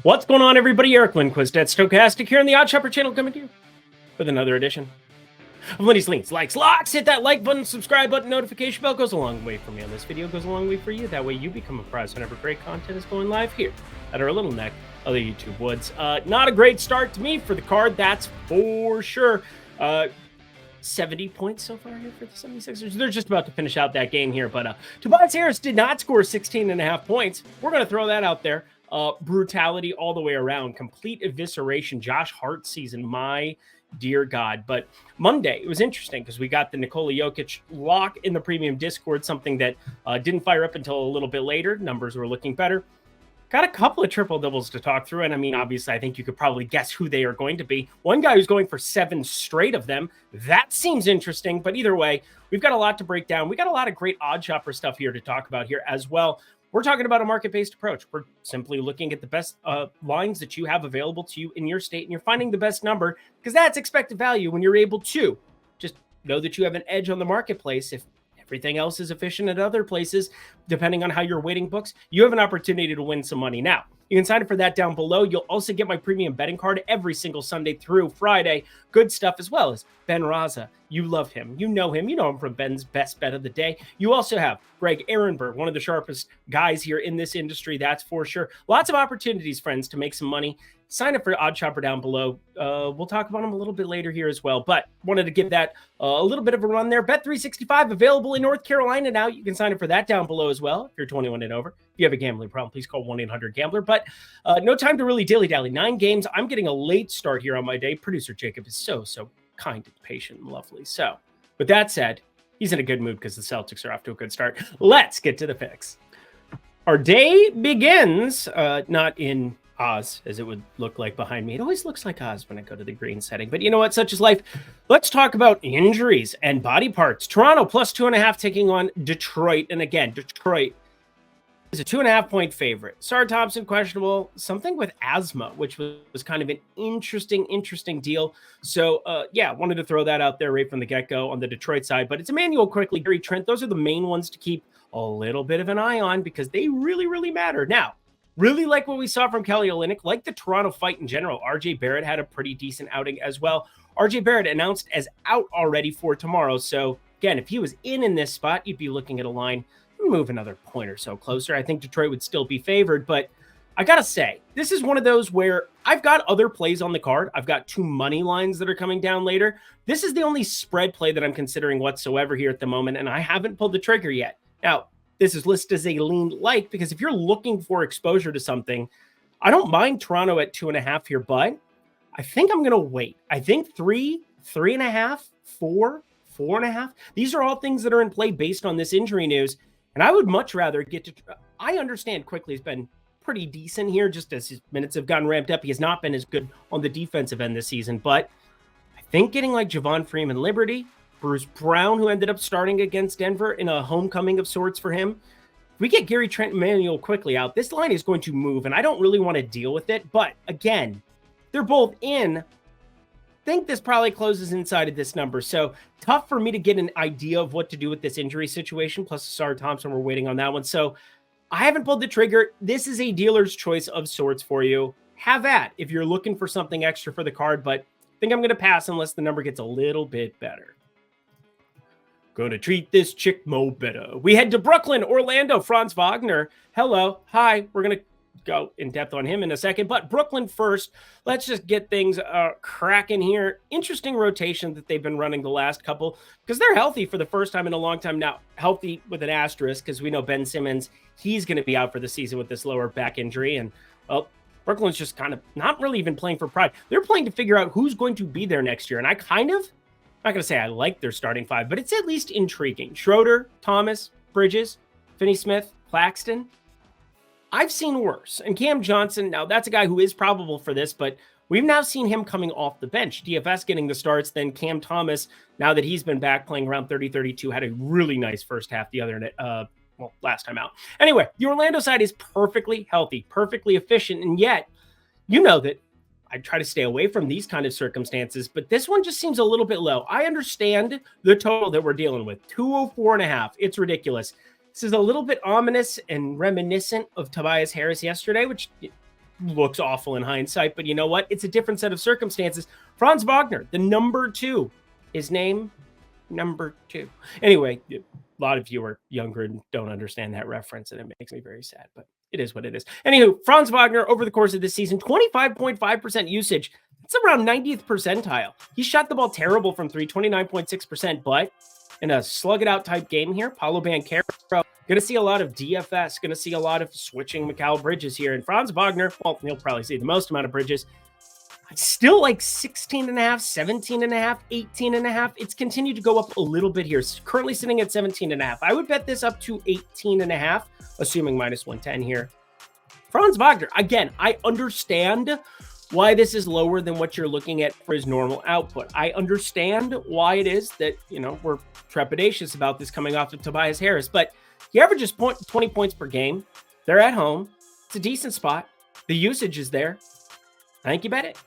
What's going on, everybody? Eric Lindquist at Stochastic here on the Odd Shopper channel, coming to you with another edition of Lindy's Links, Likes, Locks. Hit that like button, subscribe button, notification bell. Goes a long way for me on this video, goes a long way for you. That way you become apprised whenever great content is going live here at our little neck of the YouTube woods. Not a great start to me for the card, that's for sure. 70 points so far here for the 76ers. They're just about to finish out that game here, but Tobias Harris did not score 16.5 points. We're going to throw that out there. Brutality all the way around, complete evisceration, Josh Hart season, my dear God. But Monday, it was interesting because we got the Nikola Jokic lock in the premium Discord, something that didn't fire up until a little bit later. Numbers were looking better. Got a couple of triple doubles to talk through. And I mean, obviously, I think you could probably guess who they are going to be. One guy who's going for 7 straight of them. That seems interesting. But either way, we've got a lot to break down. We got a lot of great odd shopper stuff here to talk about here as well. We're talking about a market-based approach. We're simply looking at the best lines that you have available to you in your state, and you're finding the best number because that's expected value when you're able to just know that you have an edge on the marketplace. If everything else is efficient at other places, depending on how you're weighting books, you have an opportunity to win some money. Now, you can sign up for that down below. You'll also get my premium betting card every single Sunday through Friday. Good stuff as well as Ben Raza. You love him. You know him. You know him from Ben's Best Bet of the Day. You also have Greg Ehrenberg, one of the sharpest guys here in this industry, that's for sure. Lots of opportunities, friends, to make some money. Sign up for Odd Shopper down below. We'll talk about them a little bit later here as well, but wanted to give that a little bit of a run there. Bet365 available in North Carolina now. You can sign up for that down below as well if you're 21 and over. If you have a gambling problem, please call 1-800-GAMBLER. But no time to really dilly-dally. 9 games. I'm getting a late start here on my day. Producer Jacob is so kind and patient and lovely. So with that said, he's in a good mood because the Celtics are off to a good start. Let's get to the picks. Our day begins not in Oz, as it would look like behind me. It always looks like Oz when I go to the green setting. But you know what? Such is life. Let's talk about injuries and body parts. Toronto plus 2.5 taking on Detroit. And again, Detroit is a 2.5-point favorite. Sar Thompson, questionable. Something with asthma, which was kind of an interesting deal. So, yeah, wanted to throw that out there right from the get-go on the Detroit side. But it's Emmanuel Quickly, Gary Trent. Those are the main ones to keep a little bit of an eye on because they really matter. Now, really like what we saw from Kelly Olynyk, like the Toronto fight in general. RJ Barrett had a pretty decent outing as well. RJ Barrett announced as out already for tomorrow. So, again, if he was in this spot, you'd be looking at a line move another point or so closer. I think Detroit would still be favored, but I gotta say, this is one of those where I've got other plays on the card. I've got 2 money lines that are coming down later. This is the only spread play that I'm considering whatsoever here at the moment, and I haven't pulled the trigger yet. Now, this is listed as a lean light because if you're looking for exposure to something, I don't mind Toronto at 2.5 here, but I think I'm gonna wait. I think 3, 3.5, 4, 4.5. These are all things that are in play based on this injury news. And I would much rather get to – I understand Quickly has been pretty decent here just as his minutes have gotten ramped up. He has not been as good on the defensive end this season. But I think getting like Javon Freeman Liberty, Bruce Brown, who ended up starting against Denver in a homecoming of sorts for him, if we get Gary Trent and Emmanuel Quickly out, this line is going to move. And I don't really want to deal with it. But again, they're both in – think this probably closes inside of this number. So tough for me to get an idea of what to do with this injury situation. Plus, Sar Thompson, we're waiting on that one. So I haven't pulled the trigger. This is a dealer's choice of sorts for you. Have at if you're looking for something extra for the card, but I think I'm going to pass unless the number gets a little bit better. Going to treat this chick mo better. We head to Brooklyn, Orlando, Franz Wagner. Hello. Hi. We're going to go in depth on him in a second, but Brooklyn first. Let's just get things cracking here. Interesting rotation that they've been running the last couple because they're healthy for the first time in a long time now. Healthy with an asterisk because we know Ben Simmons, he's going to be out for the season with this lower back injury. And well, Brooklyn's just kind of not really even playing for pride. They're playing to figure out who's going to be there next year. And I kind of, I'm not going to say I like their starting 5, but it's at least intriguing. Schroeder, Thomas, Bridges, Finney-Smith, Claxton. I've seen worse. And Cam Johnson, now that's a guy who is probable for this, but we've now seen him coming off the bench. DFS getting the starts, then Cam Thomas, now that he's been back playing around 30-32, had a really nice first half the other last time out. Anyway, the Orlando side is perfectly healthy, perfectly efficient, and yet, you know that I try to stay away from these kind of circumstances, but this one just seems a little bit low. I understand the total that we're dealing with, 204.5. It's ridiculous. This is a little bit ominous and reminiscent of Tobias Harris yesterday, which looks awful in hindsight, but you know what? It's a different set of circumstances. Franz Wagner, the number 2, his name, number 2. Anyway, a lot of you are younger and don't understand that reference, and it makes me very sad, but it is what it is. Anywho, Franz Wagner, over the course of this season, 25.5% usage. It's around 90th percentile. He shot the ball terrible from 3, 29.6%, but in a slug-it-out type game here, Paolo Banchero, going to see a lot of DFS, going to see a lot of switching Mikal Bridges here. And Franz Wagner, well, he'll probably see the most amount of Bridges. Still like 16.5, 17.5, 18.5. It's continued to go up a little bit here. It's currently sitting at 17.5. I would bet this up to 18.5, assuming minus 110 here. Franz Wagner, again, I understand why this is lower than what you're looking at for his normal output. I understand why it is that, we're trepidatious about this coming off of Tobias Harris, but he averages 20 points per game. They're at home. It's a decent spot. The usage is there. I think you bet it.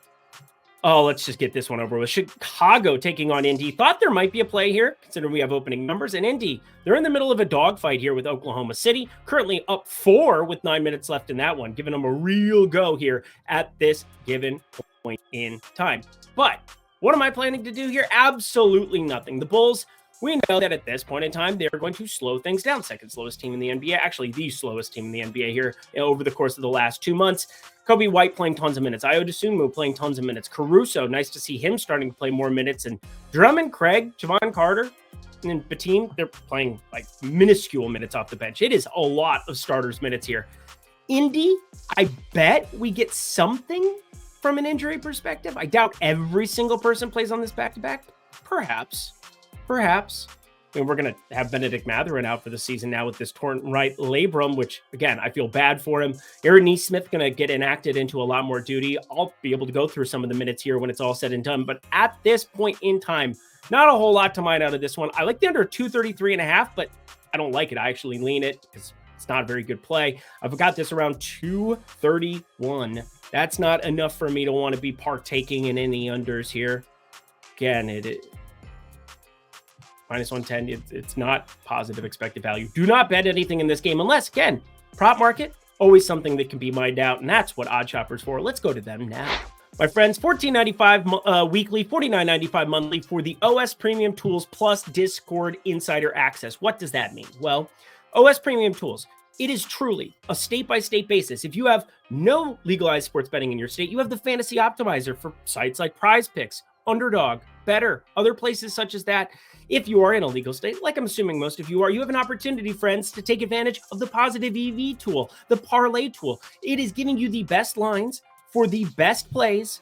Oh, let's just get this one over with. Chicago taking on Indy. Thought there might be a play here, considering we have opening numbers. And Indy, they're in the middle of a dogfight here with Oklahoma City. Currently up 4 with 9 minutes left in that one, giving them a real go here at this given point in time. But what am I planning to do here? Absolutely nothing. The Bulls, we know that at this point in time, they're going to slow things down. Second slowest team in the NBA. Actually, the slowest team in the NBA here over the course of the last 2 months. Kobe White playing tons of minutes. Ayo Dosunmu playing tons of minutes. Caruso, nice to see him starting to play more minutes. And Drummond, Craig, Javon Carter, and Batum, they're playing like minuscule minutes off the bench. It is a lot of starters minutes here. Indy, I bet we get something from an injury perspective. I doubt every single person plays on this back-to-back. Perhaps. I mean, we're going to have Benedict Mathurin out for the season now with this torn right labrum, which, again, I feel bad for him. Aaron Nesmith going to get enacted into a lot more duty. I'll be able to go through some of the minutes here when it's all said and done. But at this point in time, not a whole lot to mine out of this one. I like the under 233.5, but I don't like it. I actually lean it because it's not a very good play. I've got this around 231. That's not enough for me to want to be partaking in any unders here. Again, minus 110, it's not positive expected value. Do not bet anything in this game unless, again, prop market, always something that can be mined out, and that's what Odd Shopper's for. Let's go to them now. My friends, $14.95 weekly, $49.95 monthly for the OS Premium Tools plus Discord Insider Access. What does that mean? Well, OS Premium Tools, it is truly a state-by-state basis. If you have no legalized sports betting in your state, you have the Fantasy Optimizer for sites like Prize Picks, Underdog, Better, other places such as that. If you are in a legal state, like I'm assuming most of you are, you have an opportunity, friends, to take advantage of the Positive EV tool, the Parlay tool. It is giving you the best lines for the best plays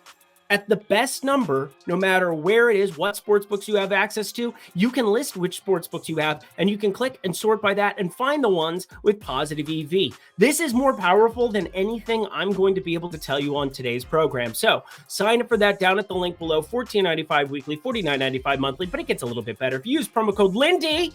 at the best number, no matter where it is, what sportsbooks you have access to. You can list which sportsbooks you have, and you can click and sort by that and find the ones with Positive EV. This is more powerful than anything I'm going to be able to tell you on today's program. So sign up for that down at the link below. $14.95 weekly, $49.95 monthly, but it gets a little bit better. If you use promo code Lindy,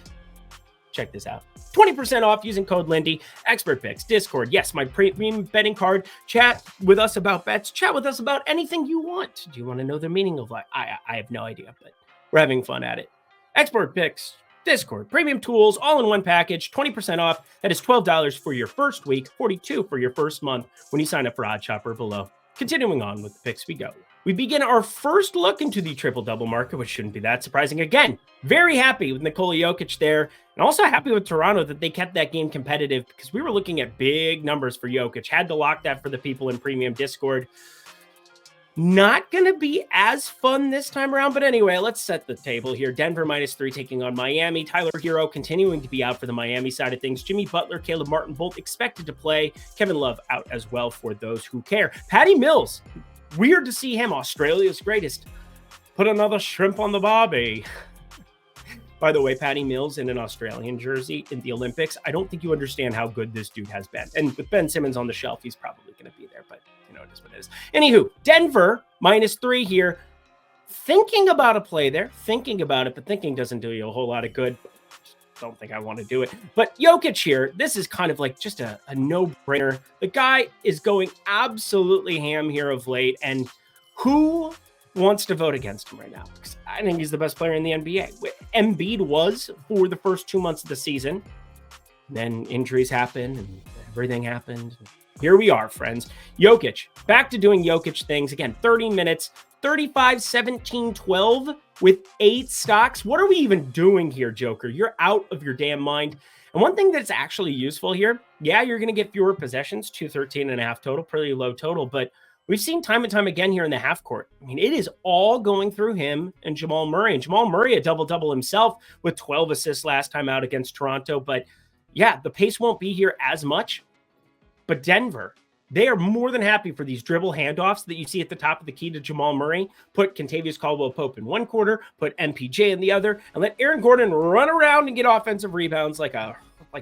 check this out. 20% off using code Lindy. Expert Picks, Discord. Yes, my premium betting card. Chat with us about bets. Chat with us about anything you want. Do you want to know the meaning of life? I have no idea, but we're having fun at it. Expert Picks, Discord, premium tools, all in one package. 20% off. That is $12 for your first week, $42 for your first month when you sign up for Odd Shopper below. Continuing on with the picks we go. We begin our first look into the triple-double market, which shouldn't be that surprising. Again, very happy with Nikola Jokic there, and also happy with Toronto that they kept that game competitive because we were looking at big numbers for Jokic. Had to lock that for the people in Premium Discord. Not going to be as fun this time around, but anyway, let's set the table here. Denver -3 taking on Miami. Tyler Hero continuing to be out for the Miami side of things. Jimmy Butler, Caleb Martin both expected to play. Kevin Love out as well for those who care. Patty Mills. Weird to see him, Australia's greatest. Put another shrimp on the barbie. By the way, Patty Mills in an Australian jersey in the Olympics. I don't think you understand how good this dude has been. And with Ben Simmons on the shelf, he's probably going to be there, but it is what it is. Anywho, Denver -3 here. Thinking about a play there. Thinking about it, but thinking doesn't do you a whole lot of good. Don't think I want to do it. But Jokic here, this is kind of like just a no-brainer. The guy is going absolutely ham here of late, and who wants to vote against him right now? Because I think he's the best player in the NBA. Embiid was for the first 2 months of the season. Then injuries happened, and everything happened. Here we are, friends. Jokic, back to doing Jokic things. Again, 30 minutes, 35, 17, 12 with 8 stocks. What are we even doing here, Joker? You're out of your damn mind. And one thing that's actually useful here, yeah, you're going to get fewer possessions, 213.5 total, pretty low total, but we've seen time and time again here in the half court. I mean, it is all going through him and Jamal Murray. And Jamal Murray, a double-double himself with 12 assists last time out against Toronto. But yeah, the pace won't be here as much. But Denver, they are more than happy for these dribble handoffs that you see at the top of the key to Jamal Murray. Put Kentavious Caldwell-Pope in one quarter, put MPJ in the other, and let Aaron Gordon run around and get offensive rebounds like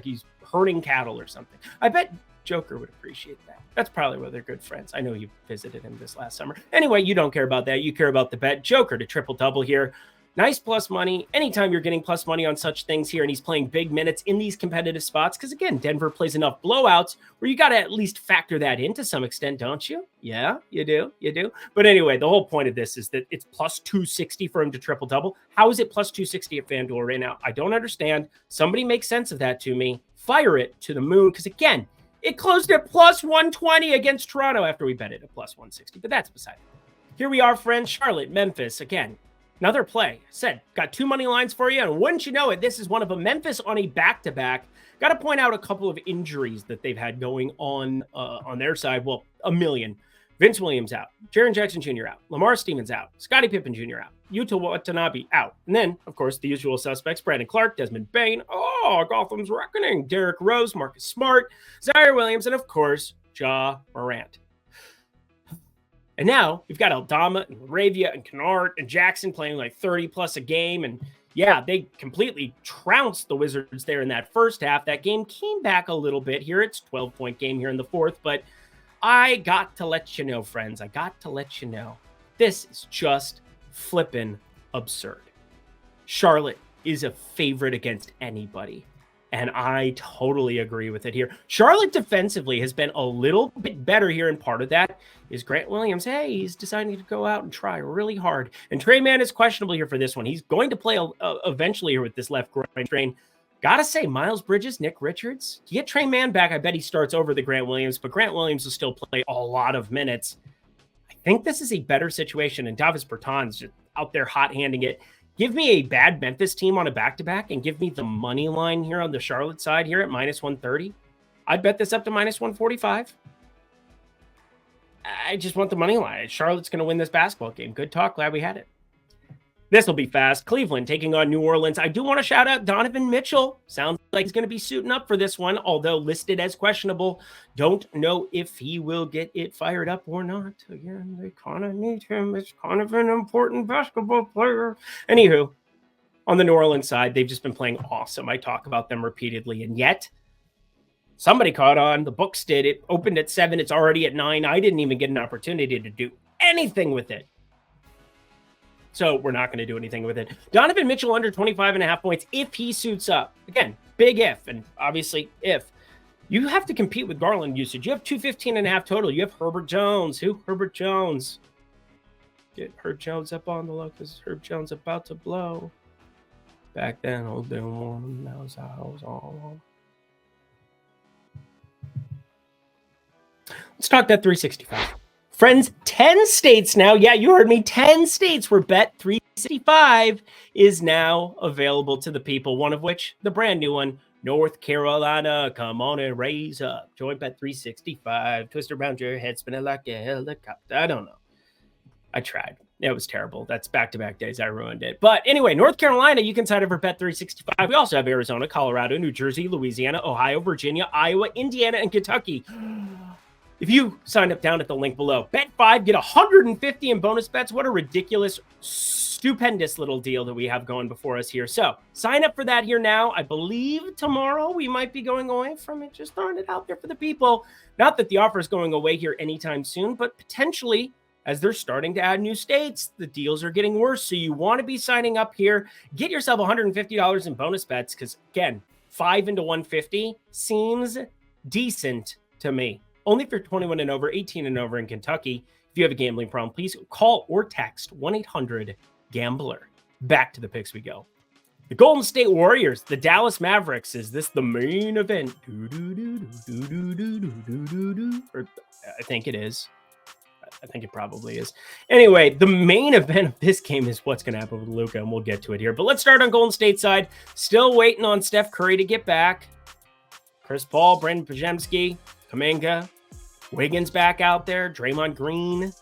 he's herding cattle or something. I bet Joker would appreciate that. That's probably why they're good friends. I know you visited him this last summer. Anyway, you don't care about that. You care about the bet. Joker to triple-double here. Nice plus money. Anytime you're getting plus money on such things here, and he's playing big minutes in these competitive spots, because again, Denver plays enough blowouts where you got to at least factor that in to some extent, don't you? Yeah, you do. But anyway, the whole point of this is that it's plus 260 for him to triple-double. How is it plus 260 at FanDuel right now? I don't understand. Somebody make sense of that to me. Fire it to the moon, because again, it closed at plus 120 against Toronto after we bet it at plus 160, but that's beside it. Here we are, friends. Charlotte, Memphis, again. Another play. Said, got 2 money lines for you, and wouldn't you know it, this is one of them. Memphis on a back-to-back. Got to point out a couple of injuries that they've had going on their side. Well, a million. Vince Williams out. Jaren Jackson Jr. out. Lamar Stevens out. Scottie Pippen Jr. out. Yuta Watanabe out. And then, of course, the usual suspects, Brandon Clark, Desmond Bane. Oh, Gotham's Reckoning. Derrick Rose, Marcus Smart, Zaire Williams, and, of course, Ja Morant. And now we've got Aldama and Ravia and Kennard and Jackson playing like 30 plus a game. And yeah, they completely trounced the Wizards there in that first half. That game came back a little bit here. It's a 12-point game here in the fourth. But I got to let you know, friends. I got to let you know. This is just flippin' absurd. Charlotte is a favorite against anybody. And I totally agree with it here. Charlotte defensively has been a little bit better here, and part of that is Grant Williams. Hey, he's deciding to go out and try really hard. And Trey Mann is questionable here for this one. He's going to play eventually here with this left groin strain. Gotta say, Miles Bridges, Nick Richards. You get Trey Mann back, I bet he starts over the Grant Williams, but Grant Williams will still play a lot of minutes. I think this is a better situation, and Davis Bertans just out there hot-handing it. Give me a bad Memphis team on a back-to-back and give me the money line here on the Charlotte side here at minus 130. I'd bet this up to minus 145. I just want the money line. Charlotte's going to win this basketball game. Good talk. Glad we had it. This will be fast. Cleveland taking on New Orleans. I do want to shout out Donovan Mitchell. Sounds like he's going to be suiting up for this one, although listed as questionable. Don't know if he will get it fired up or not. Again, they kind of need him. It's kind of an important basketball player. Anywho, on the New Orleans side, they've just been playing awesome. I talk about them repeatedly, and yet somebody caught on. The books did. It opened at 7. It's already at 9. I didn't even get an opportunity to do anything with it. So we're not going to do anything with it. Donovan Mitchell under 25.5 points if he suits up. Again, big if, and obviously if. You have to compete with Garland usage. You have 215.5 total. You have Herbert Jones. Who? Herbert Jones. Get Herb Jones up on the low because Herb Jones about to blow. Back then, old damn one. That was how I was all along. Let's talk that 365. Friends, 10 states now. Yeah, you heard me. 10 states where Bet 365 is now available to the people. One of which, the brand new one, North Carolina. Come on and raise up. Join Bet 365. Twist around your head, spin it like a helicopter. I don't know. I tried. It was terrible. That's back-to-back days. I ruined it. But anyway, North Carolina, you can sign up for Bet 365. We also have Arizona, Colorado, New Jersey, Louisiana, Ohio, Virginia, Iowa, Indiana, and Kentucky. If you sign up down at the link below, bet 5, get 150 in bonus bets. What a ridiculous, stupendous little deal that we have going before us here. So sign up for that here now. I believe tomorrow we might be going away from it. Just throwing it out there for the people. Not that the offer is going away here anytime soon, but potentially as they're starting to add new states, the deals are getting worse. So you want to be signing up here. Get yourself $150 in bonus bets because, again, 5 into 150 seems decent to me. Only if you're 21 and over, 18 and over in Kentucky. If you have a gambling problem, please call or text 1-800-GAMBLER. Back to the picks we go. The Golden State Warriors, the Dallas Mavericks. Is this the main event? Or I think it is. I think it probably is. Anyway, the main event of this game is what's going to happen with Luka, and we'll get to it here. But let's start on Golden State side. Still waiting on Steph Curry to get back. Chris Paul, Brandon Pajemski, Kuminga, Wiggins back out there, Draymond Green. You're going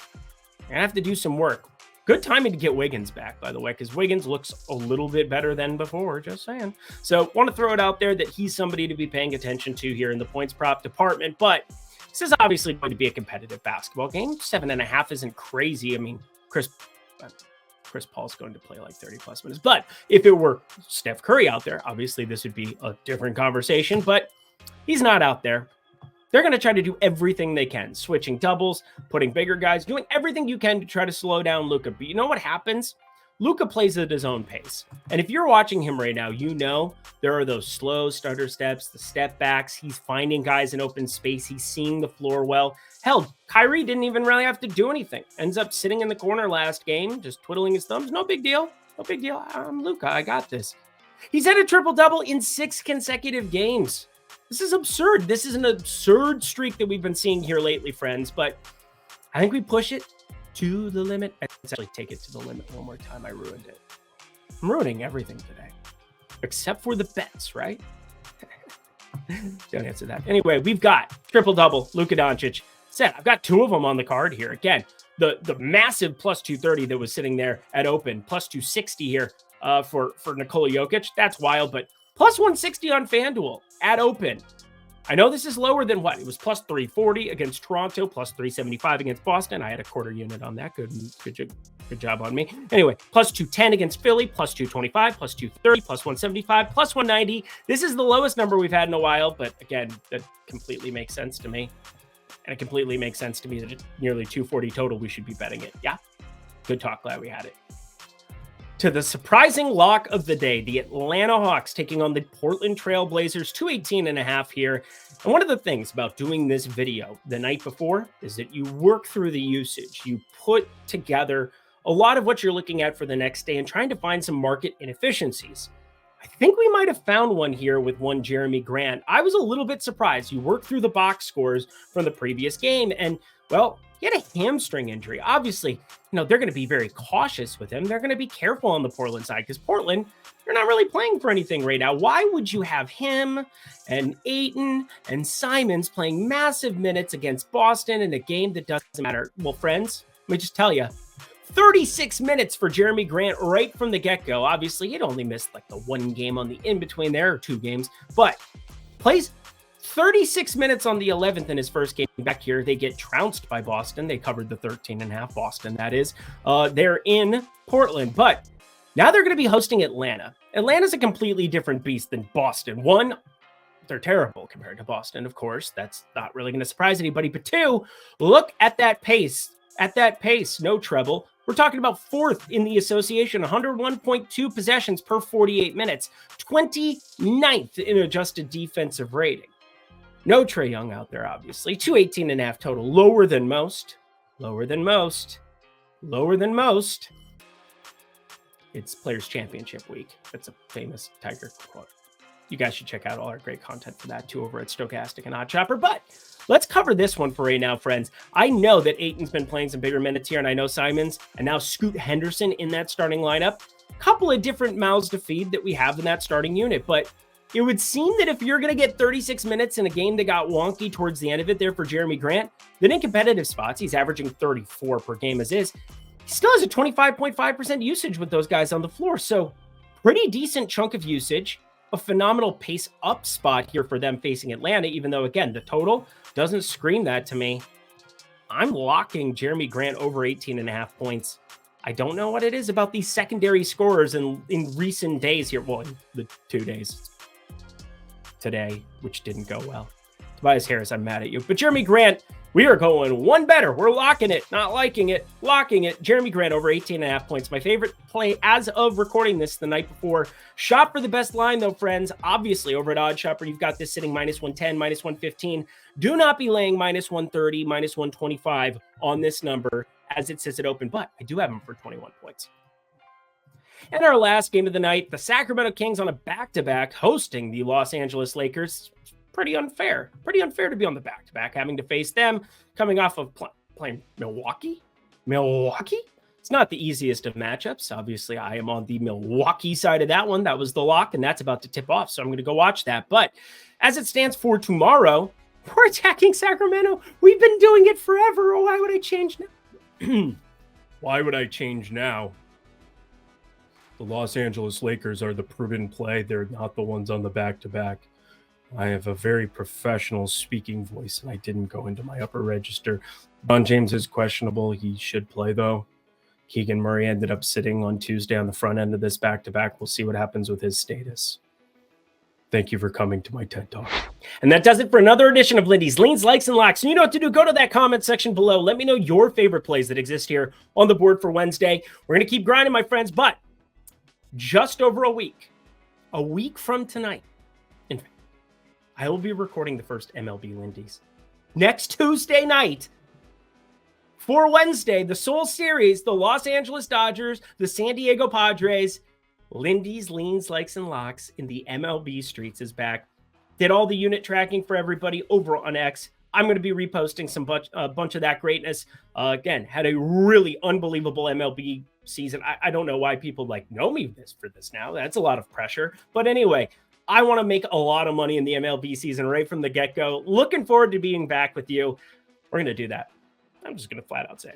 to have to do some work. Good timing to get Wiggins back, by the way, because Wiggins looks a little bit better than before, just saying. So want to throw it out there that he's somebody to be paying attention to here in the points prop department. But this is obviously going to be a competitive basketball game. 7.5 isn't crazy. I mean, Chris Paul's going to play like 30-plus minutes. But if it were Steph Curry out there, obviously this would be a different conversation. But he's not out there. They're going to try to do everything they can, switching doubles, putting bigger guys, doing everything you can to try to slow down Luka. But you know what happens? Luka plays at his own pace. And if you're watching him right now, you know there are those slow stutter steps, the step backs. He's finding guys in open space. He's seeing the floor well. Hell, Kyrie didn't even really have to do anything. Ends up sitting in the corner last game, just twiddling his thumbs. No big deal. No big deal. I'm Luka. I got this. He's had a triple-double in 6 consecutive games. This is absurd. This is an absurd streak that we've been seeing here lately, friends. But I think we push it to the limit. Let's actually take it to the limit one more time. I ruined it. I'm ruining everything today. Except for the bets, right? Don't answer that. Anyway, we've got triple-double, Luka Doncic. Said, I've got 2 of them on the card here. Again, the massive plus 230 that was sitting there at open. Plus 260 here for Nikola Jokic. That's wild, but plus 160 on FanDuel at open. I know this is lower than what? It was plus 340 against Toronto, plus 375 against Boston. I had a quarter unit on that. Good job on me. Anyway, plus 210 against Philly, plus 225, plus 230, plus 175, plus 190. This is the lowest number we've had in a while, but again, that completely makes sense to me. And it completely makes sense to me that it's nearly 240 total. We should be betting it. Yeah. Good talk. Glad we had it. To the surprising lock of the day, the Atlanta Hawks taking on the Portland Trail Blazers, 218.5 here. And one of the things about doing this video the night before is that you work through the usage. You put together a lot of what you're looking at for the next day and trying to find some market inefficiencies. I think we might have found one here with one Jeremy Grant. I was a little bit surprised. You work through the box scores from the previous game and, well, he had a hamstring injury. Obviously, they're going to be very cautious with him. They're going to be careful on the Portland side because Portland, they're not really playing for anything right now. Why would you have him and Ayton and Simons playing massive minutes against Boston in a game that doesn't matter? Well, friends, let me just tell you, 36 minutes for Jeremy Grant right from the get-go. Obviously, he'd only missed like the 1 game on the in-between there, or 2 games, but plays 36 minutes on the 11th in his first game back here. They get trounced by Boston. They covered the 13.5, Boston, that is. They're in Portland, but now they're going to be hosting Atlanta. Atlanta's a completely different beast than Boston. 1, they're terrible compared to Boston, of course. That's not really going to surprise anybody. But 2, look at that pace. At that pace, no trouble. We're talking about 4th in the association, 101.2 possessions per 48 minutes, 29th in adjusted defensive rating. No Trae Young out there, obviously. 218.5 total, lower than most. It's Players Championship Week. That's a famous Tiger quote. You guys should check out all our great content for that too over at Stokastic and OddsShopper. But let's cover this one for right now, friends. I know that Ayton's been playing some bigger minutes here, and I know Simons and now Scoot Henderson in that starting lineup. Couple of different mouths to feed that we have in that starting unit, but it would seem that if you're going to get 36 minutes in a game that got wonky towards the end of it there for Jeremy Grant, then in competitive spots, he's averaging 34 per game as is. He still has a 25.5% usage with those guys on the floor. So pretty decent chunk of usage, a phenomenal pace up spot here for them facing Atlanta, even though, again, the total doesn't scream that to me. I'm locking Jeremy Grant over 18.5 points. I don't know what it is about these secondary scorers in recent days here. Well, in the 2 days today, which didn't go well. Tobias Harris, I'm mad at you. But Jeremy Grant, we are going one better. We're locking it, not liking it, locking it. Jeremy Grant over 18.5 points. My favorite play as of recording this the night before. Shop for the best line, though, friends. Obviously, over at OddsShopper, you've got this sitting minus 110, minus 115. Do not be laying minus 130, minus 125 on this number as it says it open, but I do have them for 21 points. And our last game of the night, the Sacramento Kings on a back-to-back hosting the Los Angeles Lakers. Pretty unfair. Pretty unfair to be on the back-to-back, having to face them coming off of playing Milwaukee. It's not the easiest of matchups. Obviously, I am on the Milwaukee side of that one. That was the lock, and that's about to tip off, so I'm going to go watch that. But as it stands for tomorrow, we're attacking Sacramento. We've been doing it forever. Why would I change now? Why would I change now? The Los Angeles Lakers are the prudent play. They're not the ones on the back-to-back. I have a very professional speaking voice, and I didn't go into my upper register. LeBron James is questionable. He should play, though. Keegan Murray ended up sitting on Tuesday on the front end of this back-to-back. We'll see what happens with his status. Thank you for coming to my TED Talk. And that does it for another edition of Lindy's Leans, Likes, and Locks. And you know what to do. Go to that comment section below. Let me know your favorite plays that exist here on the board for Wednesday. We're going to keep grinding, my friends, but just over a week from tonight, in fact, I will be recording the first MLB Lindy's. Next Tuesday night, for Wednesday, the Seoul Series, the Los Angeles Dodgers, the San Diego Padres, Lindy's Leans, Likes, and Locks in the MLB streets is back. Did all the unit tracking for everybody over on X. I'm going to be reposting a bunch of that greatness. Again, had a really unbelievable MLB season. I don't know why people know me for this now. That's a lot of pressure. But anyway, I want to make a lot of money in the MLB season right from the get-go. Looking forward to being back with you. We're going to do that. I'm just going to flat out say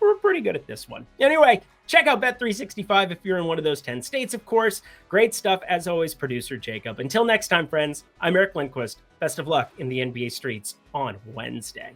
we're pretty good at this one. Anyway, check out Bet365 if you're in one of those 10 states, of course. Great stuff, as always, producer Jacob. Until next time, friends, I'm Eric Lindquist. Best of luck in the NBA streets on Wednesday.